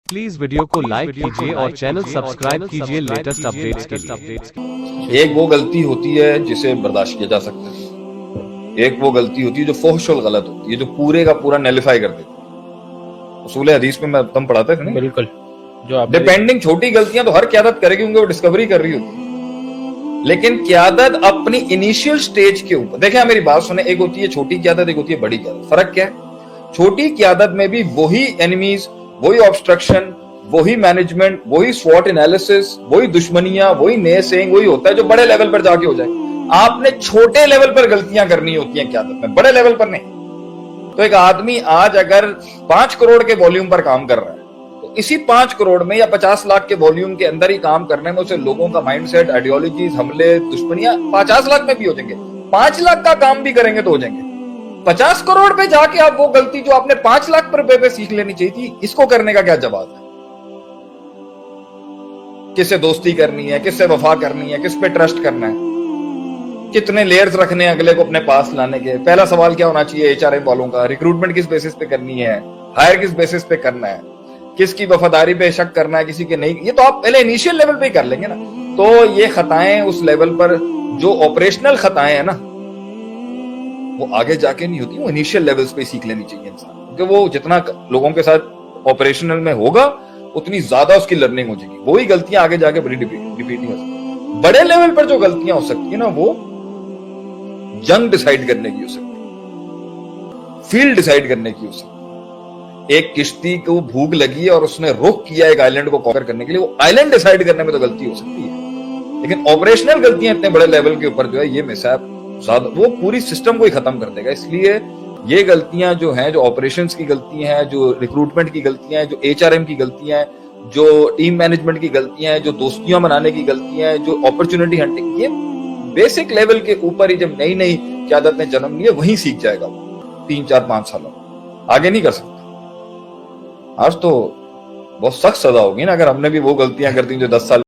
Please video को like कीजिए और चैनल सब्सक्राइब कीजिए लेटेस्ट अपडेट्स के लिए। एक वो गलती होती है जिसे बर्दाश्त किया जा सकता है, एक वो गलती होती है जो फोहशल गलत होती है, जो पूरे का पूरा नेलिफाई कर देती है। उसूल हदीस में मैं तुम पढ़ाते थे, बिल्कुल। जो आप डिपेंडिंग छोटी गलतियां तो हर क्यादत करेगी क्योंकि वो डिस्कवरी कर रही होती है, लेकिन क्यादत अपनी इनिशियल स्टेज के ऊपर, देखें मेरी बात सुने, एक होती है छोटी क्यादत, एक होती है बड़ी क्यादत। फर्क क्या है? छोटी क्यादत में भी वही एनिमीज, वही ऑब्स्ट्रक्शन, वही मैनेजमेंट, वही स्वॉट एनालिसिस, वही दुश्मनियां, वही नेसेइंग, वही होता है जो बड़े लेवल पर जाके हो जाए। आपने छोटे लेवल पर गलतियां करनी होती हैं क्यादत में, बड़े लेवल पर नहीं। तो एक आदमी आज अगर 5 करोड़ के वॉल्यूम पर काम कर रहा है, तो इसी 5 करोड़ में या 50 लाख के वॉल्यूम के अंदर ही काम करने में उसे लोगों का माइंडसेट, आइडियोलॉजीज, हमले, दुश्मनियां 50 लाख में भी हो जाएंगे। 5 लाख का काम भी करेंगे तो हो जाएंगे। 50 करोड़ पे जाके आप वो गलती जो आपने 5 लाख पर रुपए पे सीख लेनी चाहिए थी, इसको करने का क्या जवाब है? किससे दोस्ती करनी है, किससे वफा करनी है, किस पे ट्रस्ट करना है, कितने लेयर्स रखने हैं अगले को अपने पास लाने के। पहला सवाल क्या होना चाहिए एचआरएम वालों का? रिक्रूटमेंट किस बेसिस पे करनी है, हायर किस बेसिस पे करना है, किसकी वफादारी पे शक करना है, किसी के नहीं। ये तो आप पहले इनिशियल लेवल पे ही कर लेंगे ना। तो ये खताएं उस लेवल पर जो ऑपरेशनल खताएं है ना, वो आगे जाके नहीं होती, वो इनिशियल लेवल्स पे सीख लेनी चाहिए इंसान, क्योंकि वो जितना लोगों के साथ ऑपरेशनल में होगा उतनी ज्यादा उसकी लर्निंग हो जाएगी। वही गलतियां आगे जाके बड़ी रिपीटिंग हो सकती। बड़े लेवल पर जो गलतियां हो सकती है ना, वो जंग डिसाइड करने की हो सकती है, फील्ड डिसाइड करने की हो सकती है। एक किश्ती को भूख लगी है और उसने रुख किया एक आइलैंड को कॉन्कर करने के लिए, वो आइलैंड डिसाइड करने में तो गलती हो सकती है, लेकिन ऑपरेशनल गलतियां इतने बड़े लेवल के ऊपर जो है, ये मिसहैप ज्यादा वो पूरी सिस्टम को ही खत्म कर देगा। इसलिए ये गलतियां जो हैं, जो ऑपरेशंस की गलतियां हैं, जो रिक्रूटमेंट की गलतियां हैं, जो एचआरएम की गलतियां हैं, जो टीम मैनेजमेंट की गलतियां हैं, जो दोस्तियां बनाने की गलतियां हैं, जो अपॉर्चुनिटी हंटिंग, ये बेसिक लेवल के ऊपर ही जब नई नई क्यादत ने जन्म लिया, वहीं सीख जाएगा वो 3, 4, 5 सालों में, आगे नहीं कर सकता। आज तो बहुत सख्त सजा होगी ना अगर हमने भी वो गलतियां कर दी जो 10 साल